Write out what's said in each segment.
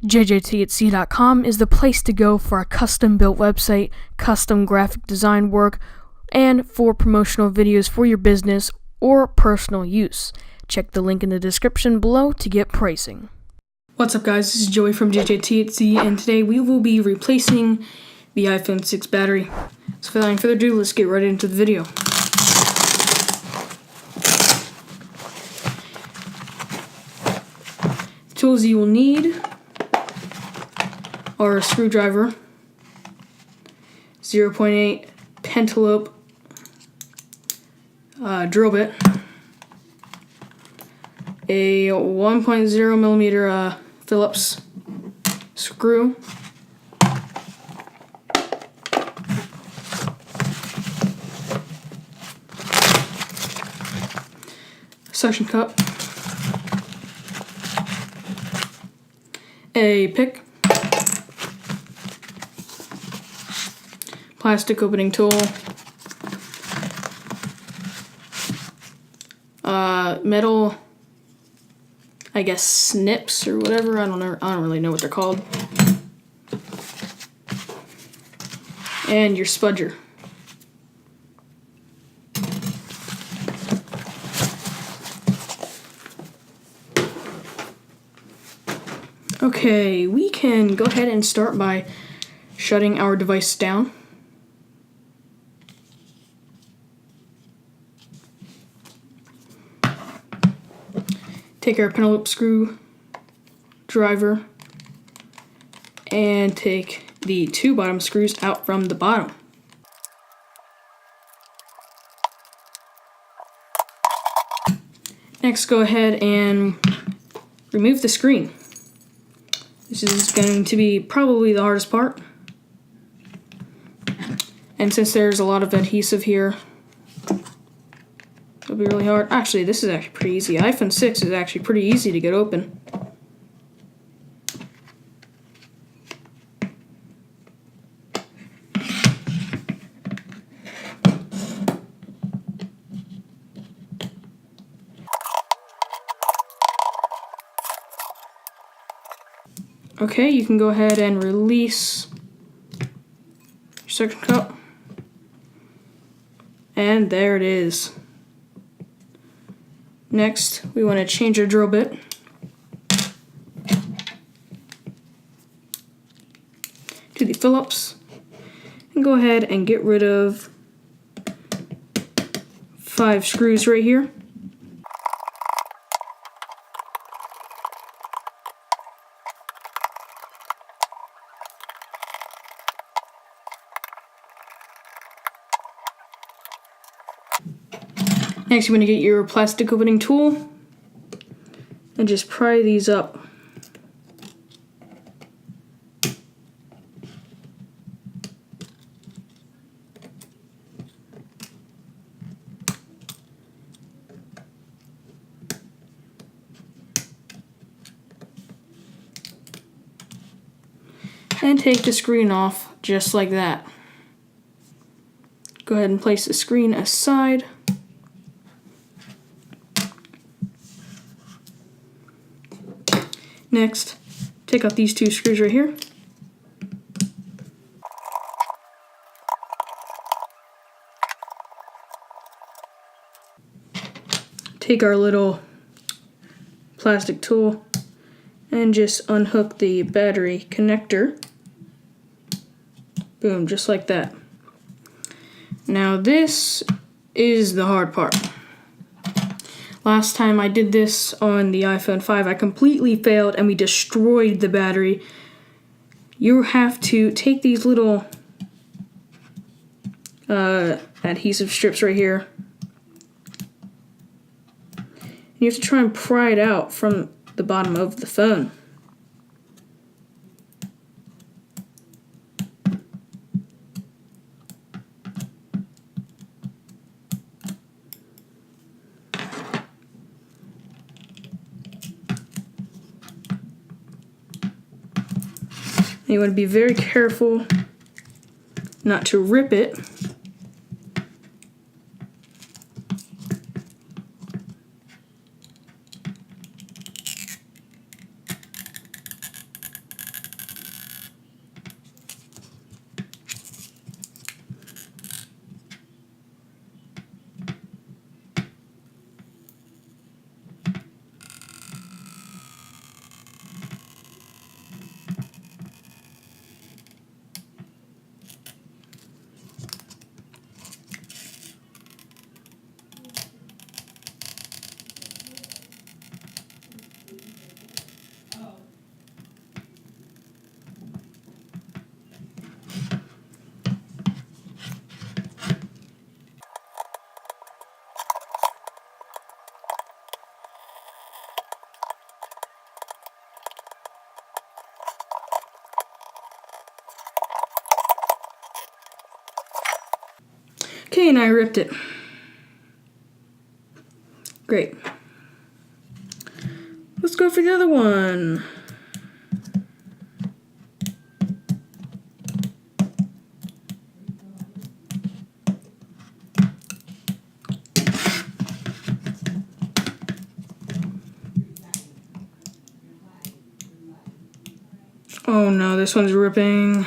JJTHC.com is the place to go for a custom-built website, custom graphic design work, and for promotional videos for your business or personal use. Check the link in the description below to get pricing. What's up, guys? This is Joey from JJTHC, and today we will be replacing the iPhone 6 battery. So without any further ado, let's get right into the video. The tools you will need are a screwdriver, 0.8 pentalobe drill bit, a 1.0 millimeter Phillips screw, suction cup, a pick, plastic opening tool, metal, I guess snips or whatever. I don't really know what they're called, and your spudger. Okay, we can go ahead and start by shutting our device down. Take our pentalobe screwdriver and take the two bottom screws out from the bottom. Next, go ahead and remove the screen. This is going to be probably the hardest part. And since there's a lot of adhesive here, it'll be really hard. Actually, this is actually pretty easy. iPhone 6 is actually pretty easy to get open. Okay, you can go ahead and release your suction cup. And there it is. Next, we want to change our drill bit. To the Phillips. And go ahead and get rid of 5 screws right here. Next, you want to get your plastic opening tool and just pry these up. And take the screen off just like that. Go ahead and place the screen aside. Next, take out these 2 screws right here. Take our little plastic tool and just unhook the battery connector. Boom, just like that. Now this is the hard part. Last time I did this on the iPhone 5, I completely failed and we destroyed the battery. You have to take these little adhesive strips right here. You have to try and pry it out from the bottom of the phone. You want to be very careful not to rip it. Okay, and I ripped it. Great. Let's go for the other one. Oh no, this one's ripping.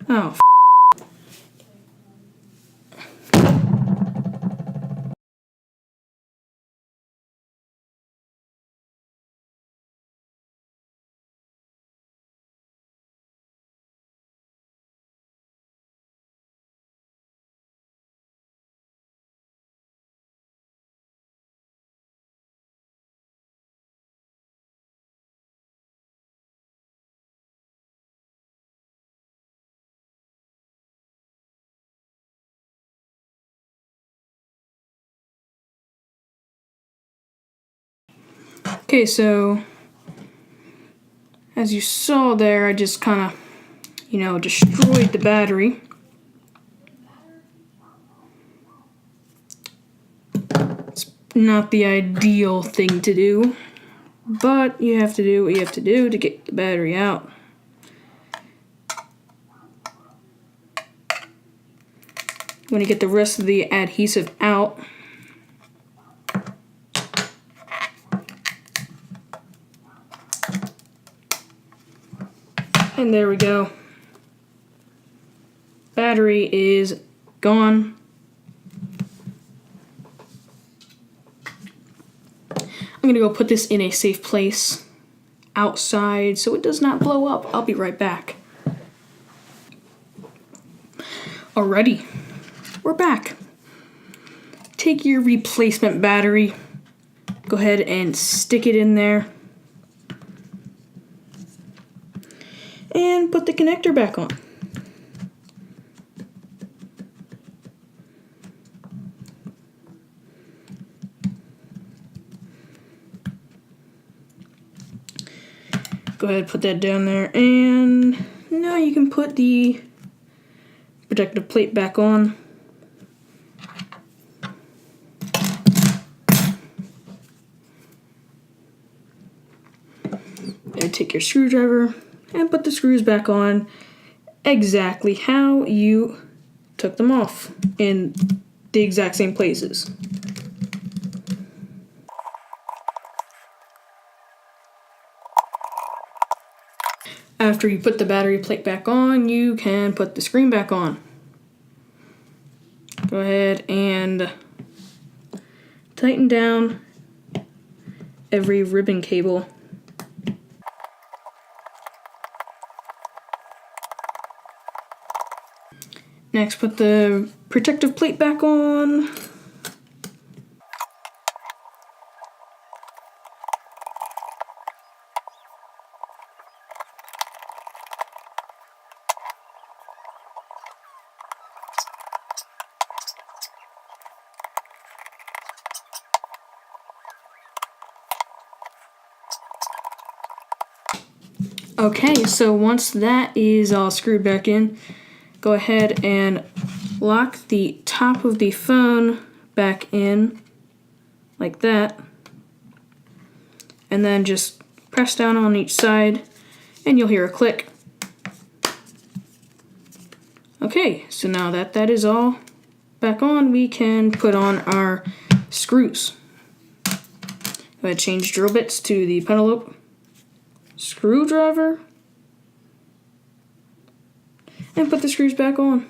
Oh, okay, so as you saw there, I just kind of, destroyed the battery. It's not the ideal thing to do, but you have to do what you have to do to get the battery out. I'm going to get the rest of the adhesive out. And there we go. Battery is gone. I'm going to go put this in a safe place outside so it does not blow up. I'll be right back. Alrighty, we're back. Take your replacement battery. Go ahead and stick it in there. And put the connector back on. Go ahead and put that down there, and now you can put the protective plate back on. And take your screwdriver and put the screws back on exactly how you took them off in the exact same places. After you put the battery plate back on, you can put the screen back on. Go ahead and tighten down every ribbon cable. Next, put the protective plate back on. Okay, so once that is all screwed back in, go ahead and lock the top of the phone back in like that, and then just press down on each side and you'll hear a click. Okay, so now that that is all back on, we can put on our screws. Go ahead, change drill bits to the penelope screwdriver and put the screws back on.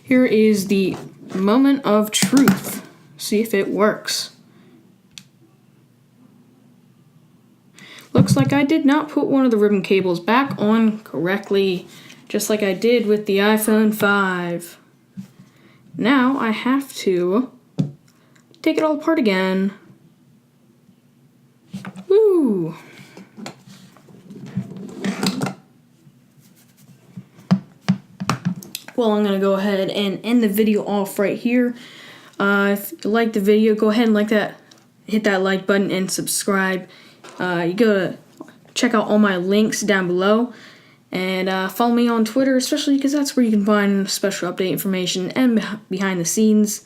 Here is the moment of truth. See if it works. Looks like I did not put one of the ribbon cables back on correctly, just like I did with the iPhone 5. Now I have to take it all apart again. Woo! Well, I'm going to go ahead and end the video off right here. If you like the video, go ahead and hit that like button and subscribe. You go to check out all my links down below, and follow me on Twitter, especially because that's where you can find special update information and behind the scenes.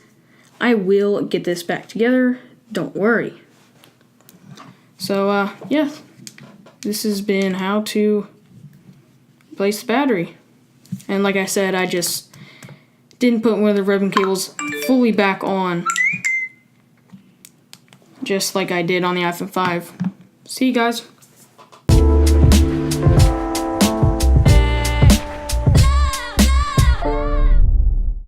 I will get this back together, don't worry. So yeah, this has been how to replace the battery. And like I said, I just didn't put one of the ribbon cables fully back on, just like I did on the iPhone 5. See you guys.